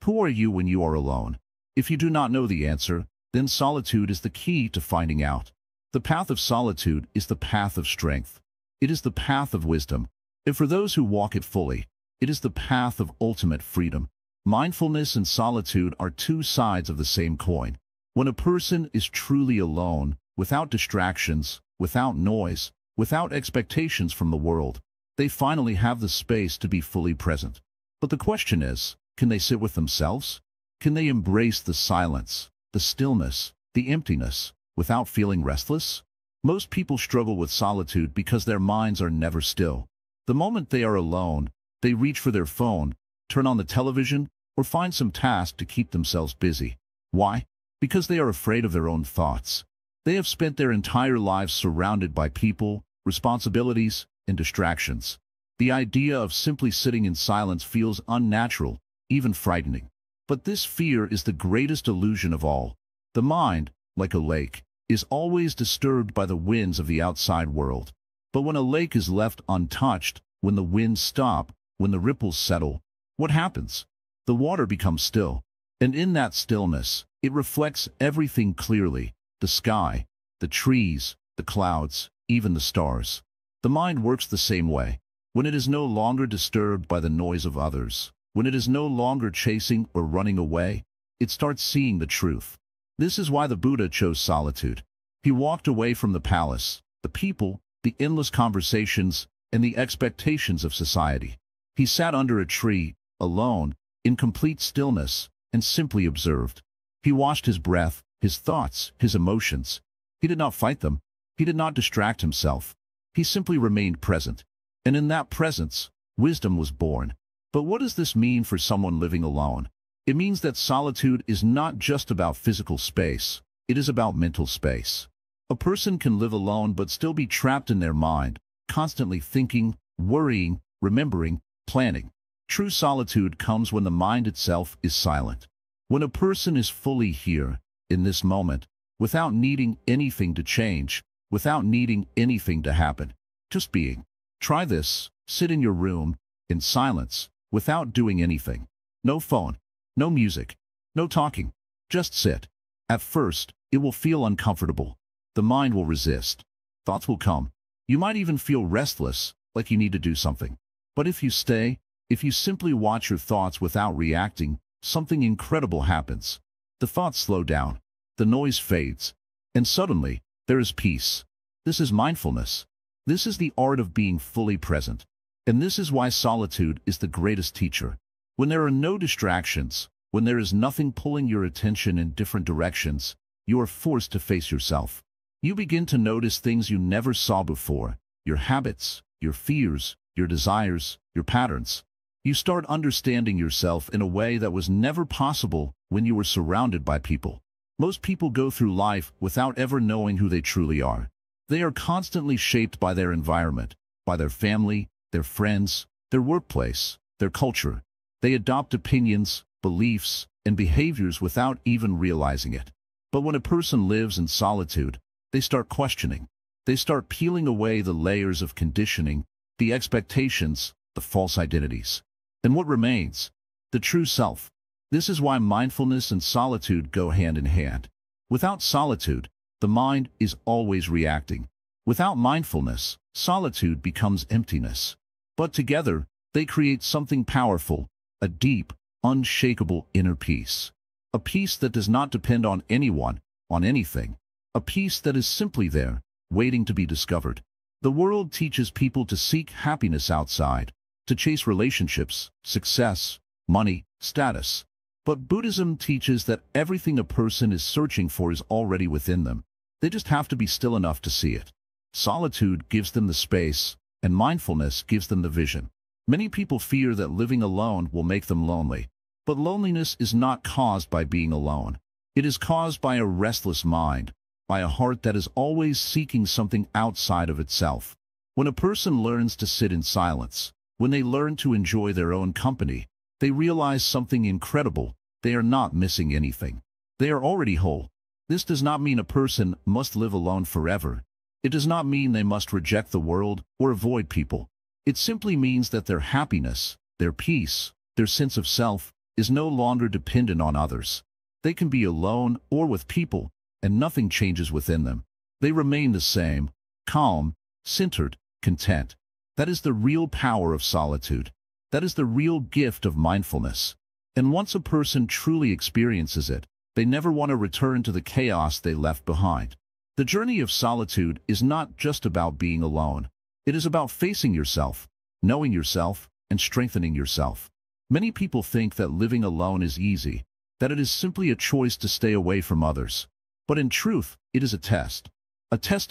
who are you when you are alone? If you do not know the answer, then solitude is the key to finding out. The path of solitude is the path of strength. It is the path of wisdom. And for those who walk it fully, it is the path of ultimate freedom. Mindfulness and solitude are two sides of the same coin. When a person is truly alone, without distractions, without noise, without expectations from the world, they finally have the space to be fully present. But the question is, can they sit with themselves? Can they embrace the silence, the stillness, the emptiness, without feeling restless? Most people struggle with solitude because their minds are never still. The moment they are alone, they reach for their phone, turn on the television, or find some task to keep themselves busy. Why? Because they are afraid of their own thoughts. They have spent their entire lives surrounded by people, responsibilities, and distractions. The idea of simply sitting in silence feels unnatural, even frightening. But this fear is the greatest illusion of all. The mind, like a lake, is always disturbed by the winds of the outside world. But when a lake is left untouched, when the winds stop, when the ripples settle, what happens? The water becomes still. And in that stillness, it reflects everything clearly: the sky, the trees, the clouds, even the stars. The mind works the same way. When it is no longer disturbed by the noise of others, when it is no longer chasing or running away, it starts seeing the truth. This is why the Buddha chose solitude. He walked away from the palace, the people, the endless conversations, and the expectations of society. He sat under a tree, alone, in complete stillness, and simply observed. He watched his breath, his thoughts, his emotions. He did not fight them. He did not distract himself. He simply remained present. And in that presence, wisdom was born. But what does this mean for someone living alone? It means that solitude is not just about physical space. It is about mental space. A person can live alone but still be trapped in their mind, constantly thinking, worrying, remembering, planning. True solitude comes when the mind itself is silent. When a person is fully here, in this moment, without needing anything to change, without needing anything to happen, just being. Try this. Sit in your room, in silence, without doing anything. No phone, no music, no talking. Just sit. At first, it will feel uncomfortable. The mind will resist. Thoughts will come. You might even feel restless, like you need to do something. But if you stay, if you simply watch your thoughts without reacting, something incredible happens. The thoughts slow down. The noise fades. And suddenly, there is peace. This is mindfulness. This is the art of being fully present. And this is why solitude is the greatest teacher. When there are no distractions, when there is nothing pulling your attention in different directions, you are forced to face yourself. You begin to notice things you never saw before: your habits, your fears, your desires, your patterns. You start understanding yourself in a way that was never possible when you were surrounded by people. Most people go through life without ever knowing who they truly are. They are constantly shaped by their environment, by their family, their friends, their workplace, their culture. They adopt opinions, beliefs, and behaviors without even realizing it. But when a person lives in solitude, they start questioning. They start peeling away the layers of conditioning, the expectations, the false identities. And what remains? The true self. This is why mindfulness and solitude go hand in hand. Without solitude, the mind is always reacting. Without mindfulness, solitude becomes emptiness. But together, they create something powerful, a deep, unshakable inner peace. A peace that does not depend on anyone, on anything. A peace that is simply there, waiting to be discovered. The world teaches people to seek happiness outside, to chase relationships, success, money, status. But Buddhism teaches that everything a person is searching for is already within them. They just have to be still enough to see it. Solitude gives them the space, and mindfulness gives them the vision. Many people fear that living alone will make them lonely. But loneliness is not caused by being alone. It is caused by a restless mind, by a heart that is always seeking something outside of itself. When a person learns to sit in silence, when they learn to enjoy their own company, they realize something incredible. They are not missing anything. They are already whole. This does not mean a person must live alone forever. It does not mean they must reject the world or avoid people. It simply means that their happiness, their peace, their sense of self is no longer dependent on others. They can be alone or with people, and nothing changes within them. They remain the same, calm, centered, content. That is the real power of solitude. That is the real gift of mindfulness. And once a person truly experiences it, they never want to return to the chaos they left behind. The journey of solitude is not just about being alone. It is about facing yourself, knowing yourself, and strengthening yourself. Many people think that living alone is easy, that it is simply a choice to stay away from others. But in truth, it is a test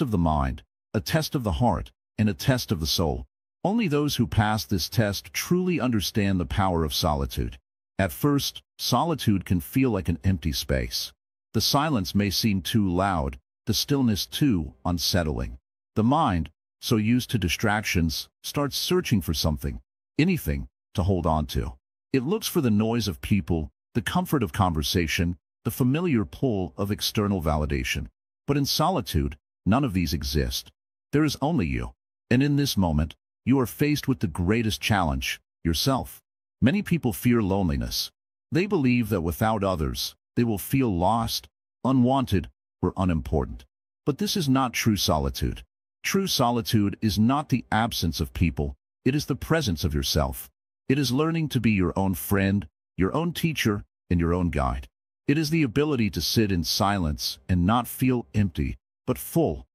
of the mind, a test of the heart, and a test of the soul. Only those who pass this test truly understand the power of solitude. At first, solitude can feel like an empty space. The silence may seem too loud, the stillness too unsettling. The mind, so used to distractions, starts searching for something, anything, to hold on to. It looks for the noise of people, the comfort of conversation, the familiar pull of external validation. But in solitude, none of these exist. There is only you. And in this moment, you are faced with the greatest challenge, yourself. Many people fear loneliness. They believe that without others, they will feel lost, unwanted, or unimportant. But this is not true solitude. True solitude is not the absence of people. It is the presence of yourself. It is learning to be your own friend, your own teacher, and your own guide. It is the ability to sit in silence and not feel empty, but full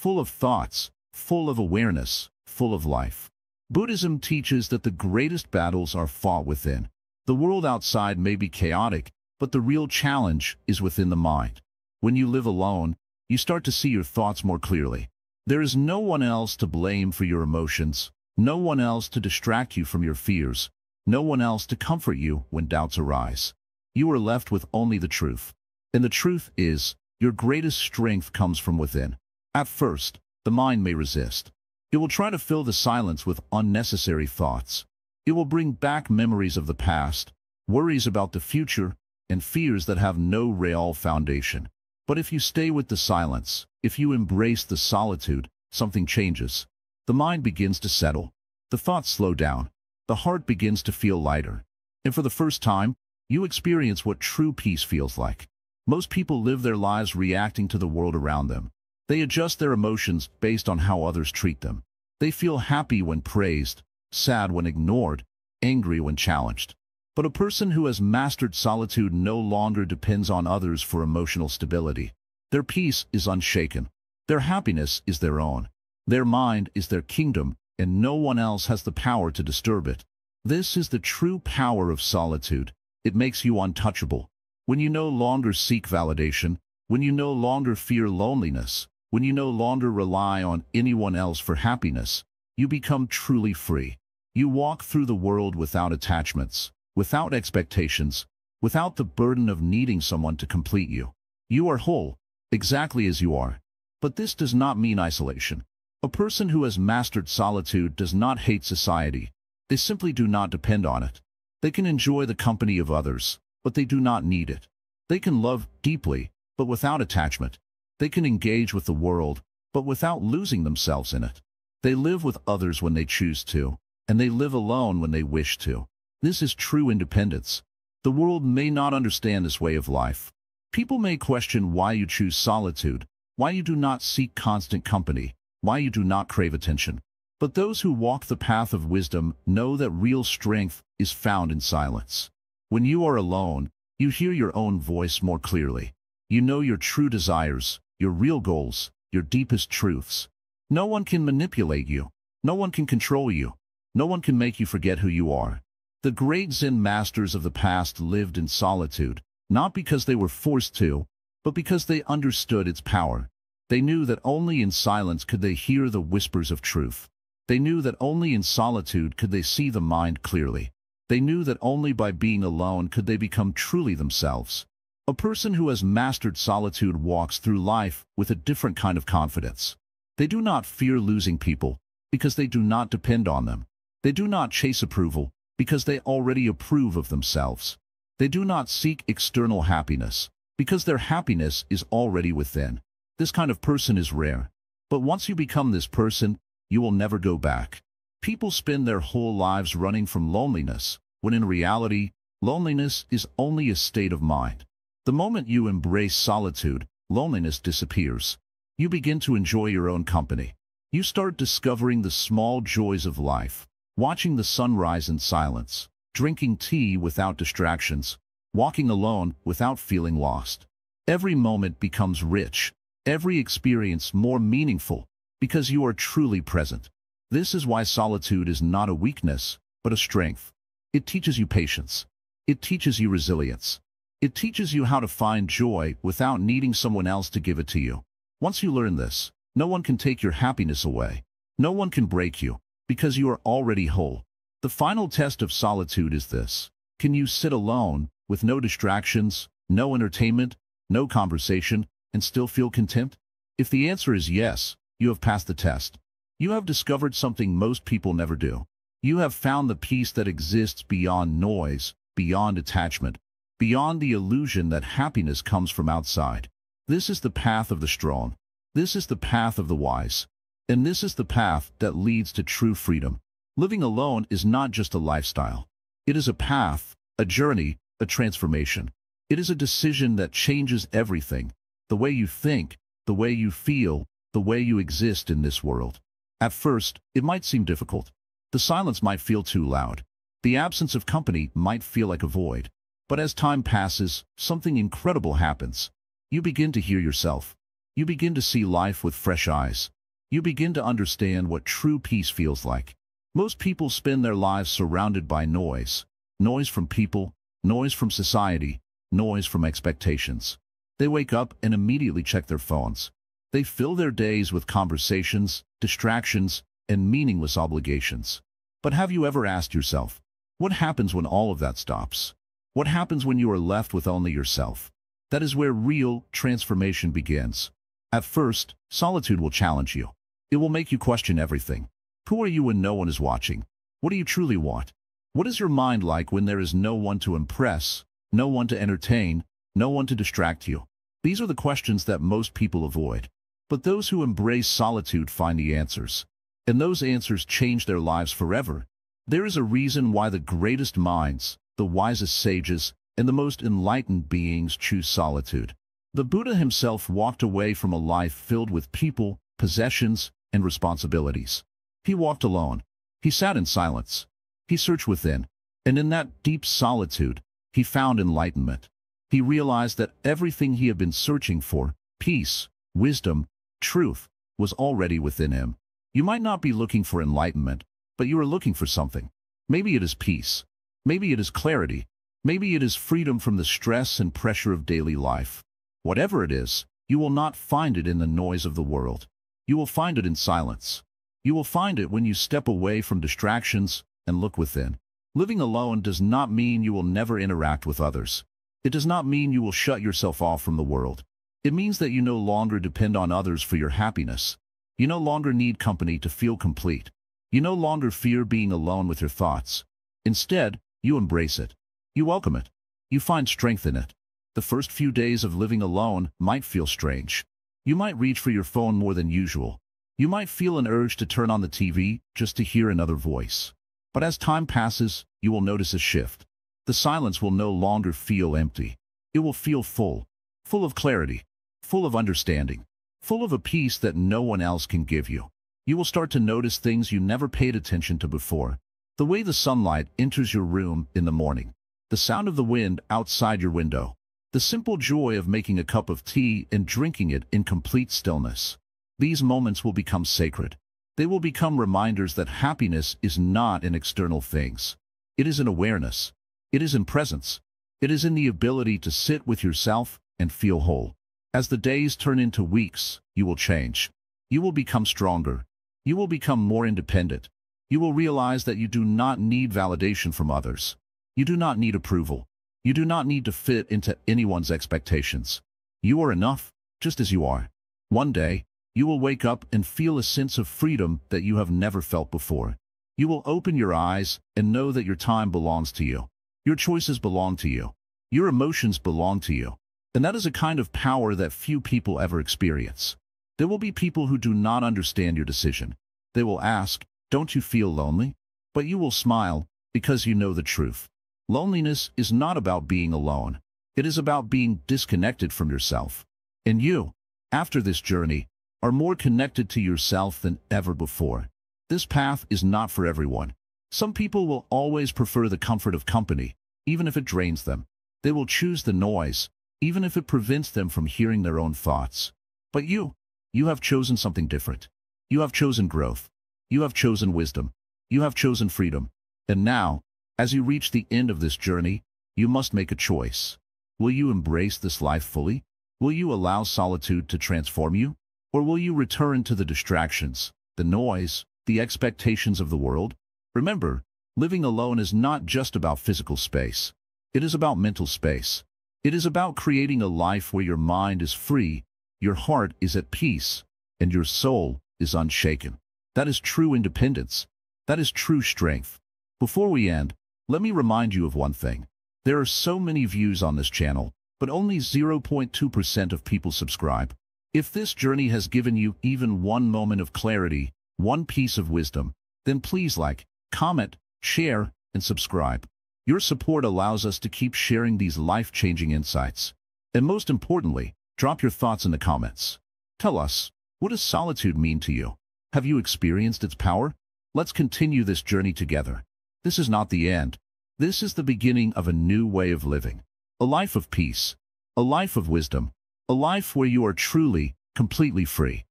of thoughts, full of awareness, full of life. Buddhism teaches that the greatest battles are fought within. The world outside may be chaotic, but the real challenge is within the mind. When you live alone, you start to see your thoughts more clearly. There is no one else to blame for your emotions, no one else to distract you from your fears, no one else to comfort you when doubts arise. You are left with only the truth. And the truth is, your greatest strength comes from within. At first, the mind may resist. It will try to fill the silence with unnecessary thoughts. It will bring back memories of the past, worries about the future, and fears that have no real foundation. But if you stay with the silence, if you embrace the solitude, something changes. The mind begins to settle. The thoughts slow down. The heart begins to feel lighter. And for the first time, you experience what true peace feels like. Most people live their lives reacting to the world around them. They adjust their emotions based on how others treat them. They feel happy when praised, sad when ignored, angry when challenged. But a person who has mastered solitude no longer depends on others for emotional stability. Their peace is unshaken. Their happiness is their own. Their mind is their kingdom, and no one else has the power to disturb it. This is the true power of solitude. It makes you untouchable. When you no longer seek validation, when you no longer fear loneliness, when you no longer rely on anyone else for happiness, you become truly free. You walk through the world without attachments, without expectations, without the burden of needing someone to complete you. You are whole, exactly as you are. But this does not mean isolation. A person who has mastered solitude does not hate society. They simply do not depend on it. They can enjoy the company of others, but they do not need it. They can love deeply, but without attachment. They can engage with the world, but without losing themselves in it. They live with others when they choose to, and they live alone when they wish to. This is true independence. The world may not understand this way of life. People may question why you choose solitude, why you do not seek constant company, why you do not crave attention. But those who walk the path of wisdom know that real strength is found in silence. When you are alone, you hear your own voice more clearly. You know your true desires, your real goals, your deepest truths. No one can manipulate you. No one can control you. No one can make you forget who you are. The great Zen masters of the past lived in solitude, not because they were forced to, but because they understood its power. They knew that only in silence could they hear the whispers of truth. They knew that only in solitude could they see the mind clearly. They knew that only by being alone could they become truly themselves. A person who has mastered solitude walks through life with a different kind of confidence. They do not fear losing people, because they do not depend on them. They do not chase approval, because they already approve of themselves. They do not seek external happiness, because their happiness is already within. This kind of person is rare. But once you become this person, you will never go back. People spend their whole lives running from loneliness, when in reality, loneliness is only a state of mind. The moment you embrace solitude, loneliness disappears. You begin to enjoy your own company. You start discovering the small joys of life, watching the sun rise in silence, drinking tea without distractions, walking alone without feeling lost. Every moment becomes rich, every experience more meaningful, because you are truly present. This is why solitude is not a weakness, but a strength. It teaches you patience. It teaches you resilience. It teaches you how to find joy without needing someone else to give it to you. Once you learn this, no one can take your happiness away. No one can break you, because you are already whole. The final test of solitude is this. Can you sit alone, with no distractions, no entertainment, no conversation, and still feel content? If the answer is yes, you have passed the test. You have discovered something most people never do. You have found the peace that exists beyond noise, beyond attachment, beyond the illusion that happiness comes from outside. This is the path of the strong. This is the path of the wise. And this is the path that leads to true freedom. Living alone is not just a lifestyle. It is a path, a journey, a transformation. It is a decision that changes everything. The way you think, the way you feel, the way you exist in this world. At first, it might seem difficult. The silence might feel too loud. The absence of company might feel like a void. But as time passes, something incredible happens. You begin to hear yourself. You begin to see life with fresh eyes. You begin to understand what true peace feels like. Most people spend their lives surrounded by noise. Noise from people, noise from society, noise from expectations. They wake up and immediately check their phones. They fill their days with conversations, distractions, and meaningless obligations. But have you ever asked yourself, what happens when all of that stops? What happens when you are left with only yourself? That is where real transformation begins. At first, solitude will challenge you. It will make you question everything. Who are you when no one is watching? What do you truly want? What is your mind like when there is no one to impress, no one to entertain, no one to distract you? These are the questions that most people avoid. But those who embrace solitude find the answers. And those answers change their lives forever. There is a reason why the greatest minds, the wisest sages, and the most enlightened beings choose solitude. The Buddha himself walked away from a life filled with people, possessions, and responsibilities. He walked alone. He sat in silence. He searched within. And in that deep solitude, he found enlightenment. He realized that everything he had been searching for, peace, wisdom, truth, was already within him. You might not be looking for enlightenment, but you are looking for something. Maybe it is peace. Maybe it is clarity. Maybe it is freedom from the stress and pressure of daily life. Whatever it is, you will not find it in the noise of the world. You will find it in silence. You will find it when you step away from distractions, and look within. Living alone does not mean you will never interact with others. It does not mean you will shut yourself off from the world. It means that you no longer depend on others for your happiness. You no longer need company to feel complete. You no longer fear being alone with your thoughts. Instead, you embrace it. You welcome it. You find strength in it. The first few days of living alone might feel strange. You might reach for your phone more than usual. You might feel an urge to turn on the TV just to hear another voice. But as time passes, you will notice a shift. The silence will no longer feel empty. It will feel full of clarity, full of understanding, full of a peace that no one else can give you. You will start to notice things you never paid attention to before. The way the sunlight enters your room in the morning, the sound of the wind outside your window, the simple joy of making a cup of tea and drinking it in complete stillness. These moments will become sacred. They will become reminders that happiness is not in external things. It is in awareness. It is in presence. It is in the ability to sit with yourself and feel whole. As the days turn into weeks, you will change. You will become stronger. You will become more independent. You will realize that you do not need validation from others. You do not need approval. You do not need to fit into anyone's expectations. You are enough, just as you are. One day, you will wake up and feel a sense of freedom that you have never felt before. You will open your eyes and know that your time belongs to you. Your choices belong to you. Your emotions belong to you. And that is a kind of power that few people ever experience. There will be people who do not understand your decision. They will ask, "Don't you feel lonely?" But you will smile because you know the truth. Loneliness is not about being alone. It is about being disconnected from yourself. And you, after this journey, are more connected to yourself than ever before. This path is not for everyone. Some people will always prefer the comfort of company, even if it drains them. They will choose the noise, even if it prevents them from hearing their own thoughts. But you have chosen something different. You have chosen growth. You have chosen wisdom. You have chosen freedom. And now, as you reach the end of this journey, you must make a choice. Will you embrace this life fully? Will you allow solitude to transform you? Or will you return to the distractions, the noise, the expectations of the world? Remember, living alone is not just about physical space. It is about mental space. It is about creating a life where your mind is free, your heart is at peace, and your soul is unshaken. That is true independence. That is true strength. Before we end, let me remind you of one thing. There are so many views on this channel, but only 0.2% of people subscribe. If this journey has given you even one moment of clarity, one piece of wisdom, then please like, comment, share, and subscribe. Your support allows us to keep sharing these life-changing insights. And most importantly, drop your thoughts in the comments. Tell us, what does solitude mean to you? Have you experienced its power? Let's continue this journey together. This is not the end. This is the beginning of a new way of living. A life of peace. A life of wisdom. A life where you are truly, completely free.